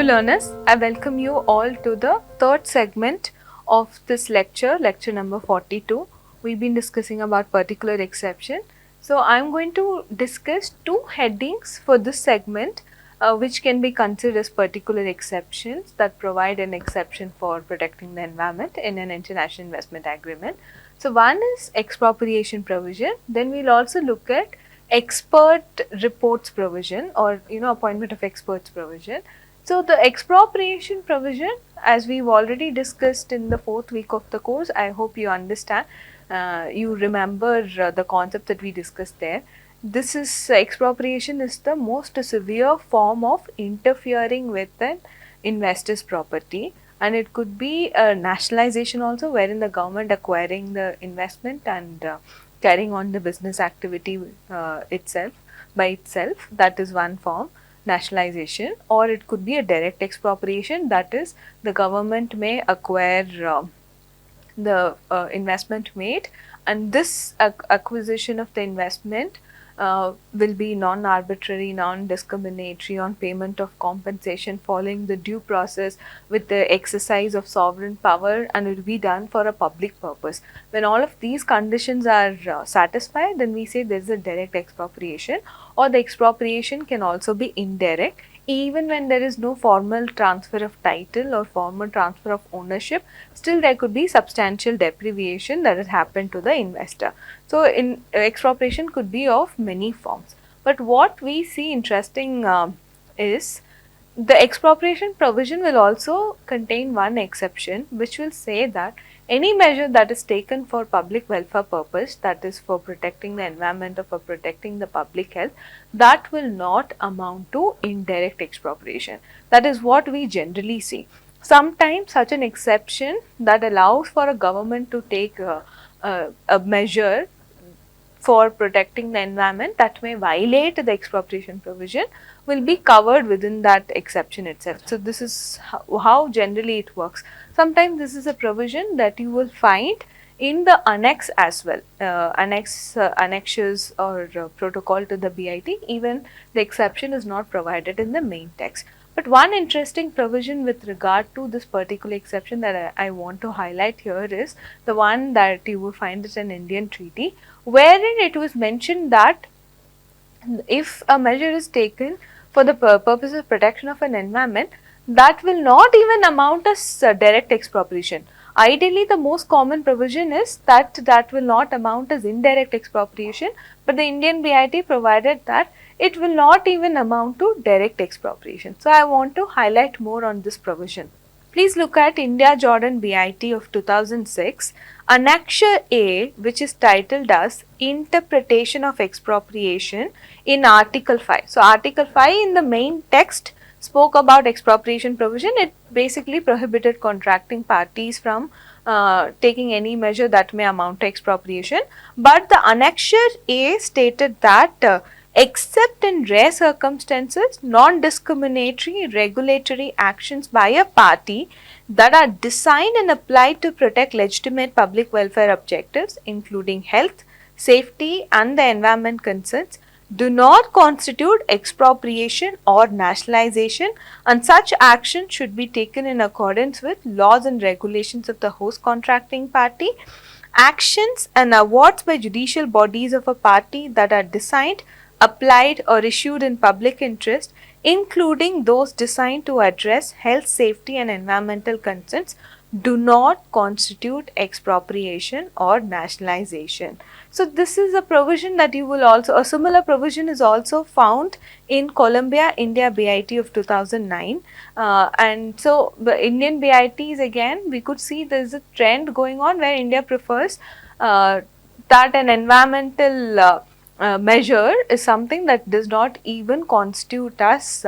Hello learners, I welcome you all to the third segment of this lecture number 42. We've been discussing about particular exception. So I'm going to discuss two headings for this segment which can be considered as particular exceptions that provide an exception for protecting the environment in an international investment agreement. So one is expropriation provision, then we'll also look at expert reports provision or appointment of experts provision. So the expropriation provision, as we've already discussed in the fourth week of the course, I hope you understand, you remember the concept that we discussed there. This is expropriation is the most severe form of interfering with an investor's property, and it could be a nationalization also, wherein the government acquiring the investment and carrying on the business activity itself by itself. That is one form, nationalization, or it could be a direct expropriation, that is the government may acquire the investment made, and this acquisition of the investment will be non-arbitrary, non-discriminatory on payment of compensation following the due process with the exercise of sovereign power, and it will be done for a public purpose. When all of these conditions are satisfied, then we say there is a direct expropriation, or the expropriation can also be indirect. Even when there is no formal transfer of title or formal transfer of ownership, still there could be substantial deprivation that has happened to the investor. So expropriation could be of many forms. But what we see interesting is the expropriation provision will also contain one exception, which will say that any measure that is taken for public welfare purpose, that is for protecting the environment or for protecting the public health, that will not amount to indirect expropriation. That is what we generally see. Sometimes such an exception that allows for a government to take a measure for protecting the environment that may violate the expropriation provision will be covered within that exception itself. So this is how generally it works. Sometimes this is a provision that you will find in the annex as well, annexures or protocol to the BIT. Even the exception is not provided in the main text. But one interesting provision with regard to this particular exception that I want to highlight here is the one that you will find is an Indian treaty, wherein it was mentioned that if a measure is taken for the purpose of protection of an environment, that will not even amount as direct expropriation. Ideally, the most common provision is that will not amount as indirect expropriation, but the Indian BIT provided that it will not even amount to direct expropriation. So I want to highlight more on this provision. Please look at India-Jordan BIT of 2006, Annexure A, which is titled as Interpretation of Expropriation in Article 5. So Article 5 in the main text spoke about expropriation provision. It basically prohibited contracting parties from taking any measure that may amount to expropriation. But the Annexure A stated that except in rare circumstances, non-discriminatory regulatory actions by a party that are designed and applied to protect legitimate public welfare objectives, including health, safety, and the environment concerns, do not constitute expropriation or nationalization, and such action should be taken in accordance with laws and regulations of the host contracting party. Actions and awards by judicial bodies of a party that are designed, applied, or issued in public interest, including those designed to address health, safety, and environmental concerns, do not constitute expropriation or nationalization. So this is a provision that you will also, a similar provision is also found in Columbia India BIT of 2009, and so the Indian BITs, again we could see there is a trend going on where India prefers that an environmental measure is something that does not even constitute as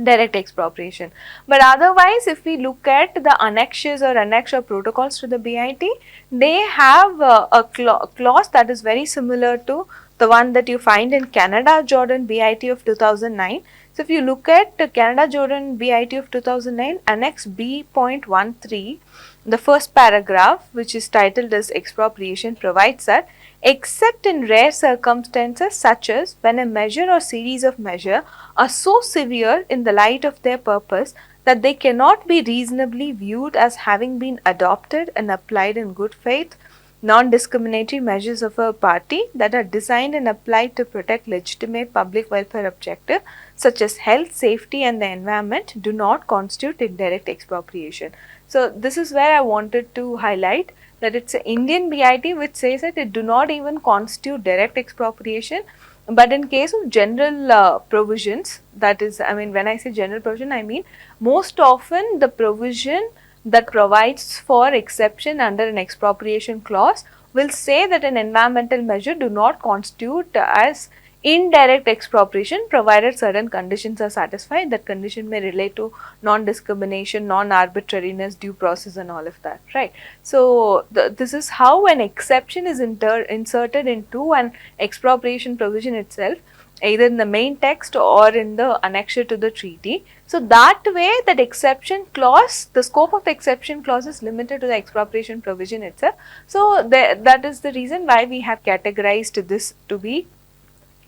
direct expropriation. But otherwise, if we look at the annexures or annexure protocols to the BIT, they have a clause that is very similar to the one that you find in Canada-Jordan BIT of 2009. So if you look at the Canada-Jordan BIT of 2009, Annex B.13, the first paragraph, which is titled as expropriation, provides that except in rare circumstances such as when a measure or series of measure are so severe in the light of their purpose that they cannot be reasonably viewed as having been adopted and applied in good faith, non-discriminatory measures of a party that are designed and applied to protect legitimate public welfare objective such as health, safety and the environment do not constitute indirect expropriation. So this is where I wanted to highlight that it's an Indian BIT which says that it do not even constitute direct expropriation, but in case of general provisions, that is, I mean, when I say general provision, I mean most often the provision that provides for exception under an expropriation clause will say that an environmental measure do not constitute as indirect expropriation provided certain conditions are satisfied. That condition may relate to non-discrimination, non-arbitrariness, due process and all of that, right. So, this is how an exception is inserted into an expropriation provision itself, either in the main text or in the annexure to the treaty. So, that way that exception clause, the scope of the exception clause is limited to the expropriation provision itself. So, that is the reason why we have categorized this to be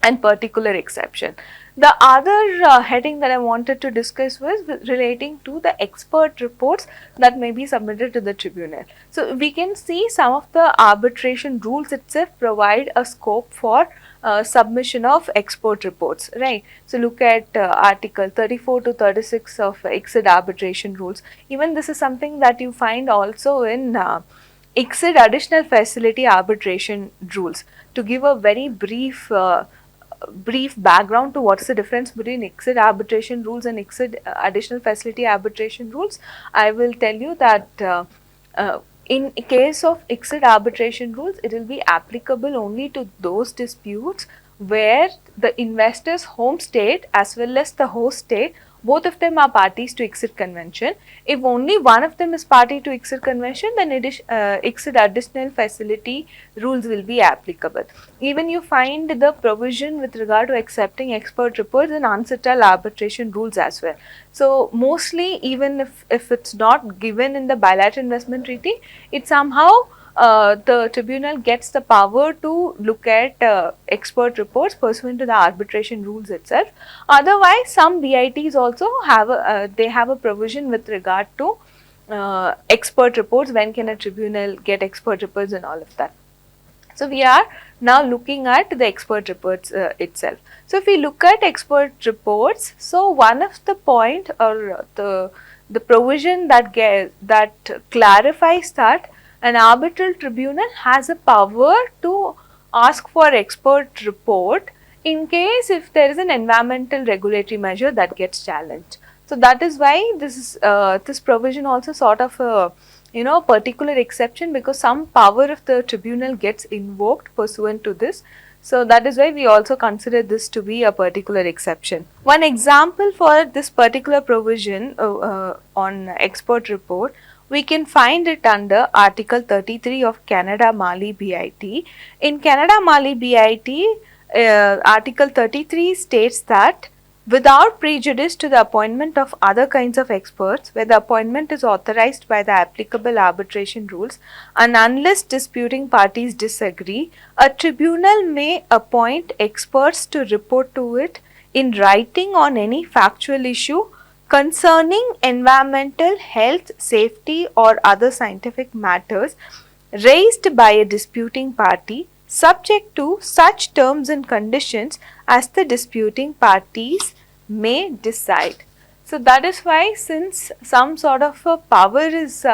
and particular exception. The other heading that I wanted to discuss was relating to the expert reports that may be submitted to the tribunal. So, we can see some of the arbitration rules itself provide a scope for submission of expert reports, right. So, look at article 34 to 36 of ICSID arbitration rules. Even this is something that you find also in ICSID additional facility arbitration rules. To give a very brief background to what's the difference between ICSID arbitration rules and ICSID additional facility arbitration rules, I will tell you that in case of ICSID arbitration rules, it will be applicable only to those disputes where the investor's home state as well as the host state, both of them are parties to ICSID convention. If only one of them is party to ICSID convention, then ICSID additional facility rules will be applicable. Even you find the provision with regard to accepting expert reports in UNCITRAL arbitration rules as well. So, mostly even if it's not given in the bilateral investment treaty, it somehow the tribunal gets the power to look at expert reports pursuant to the arbitration rules itself. Otherwise, some BITs also have they have a provision with regard to expert reports. When can a tribunal get expert reports and all of that. So, we are now looking at the expert reports itself. So, if we look at expert reports, so one of the point or the provision that clarifies that an arbitral tribunal has a power to ask for expert report in case if there is an environmental regulatory measure that gets challenged. So, that is why this provision also sort of a particular exception, because some power of the tribunal gets invoked pursuant to this. So, that is why we also consider this to be a particular exception. One example for this particular provision on expert report, we can find it under Article 33 of Canada Mali BIT. In Canada Mali BIT, Article 33 states that without prejudice to the appointment of other kinds of experts, where the appointment is authorized by the applicable arbitration rules and unless disputing parties disagree, a tribunal may appoint experts to report to it in writing on any factual issue concerning environmental, health, safety or other scientific matters raised by a disputing party, subject to such terms and conditions as the disputing parties may decide. So, that is why, since some sort of a power is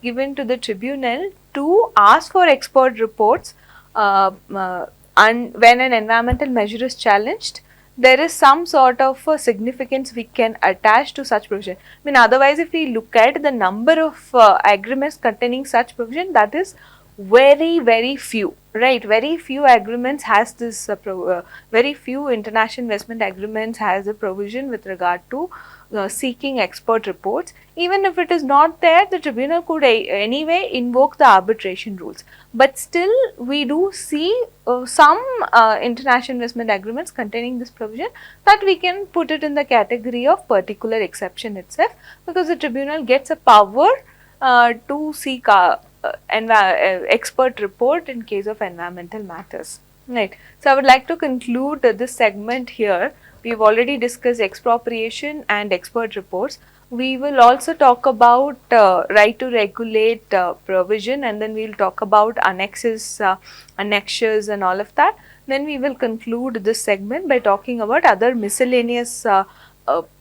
given to the tribunal to ask for expert reports and when an environmental measure is challenged, there is some sort of a significance we can attach to such provision. I mean, otherwise if we look at the number of agreements containing such provision, that is very few, right. Very few agreements has this very few international investment agreements has a provision with regard to seeking expert reports. Even if it is not there, the tribunal could anyway invoke the arbitration rules, but still we do see some international investment agreements containing this provision that we can put it in the category of particular exception itself, because the tribunal gets a power to seek expert report in case of environmental matters. Right. So I would like to conclude this segment here. We've already discussed expropriation and expert reports. We will also talk about right to regulate provision, and then we'll talk about annexes, annexures and all of that. Then we will conclude this segment by talking about other miscellaneous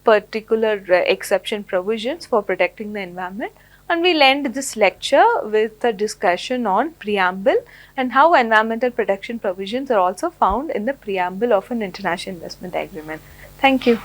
particular exception provisions for protecting the environment. And we'll end this lecture with a discussion on preamble and how environmental protection provisions are also found in the preamble of an international investment agreement. Thank you.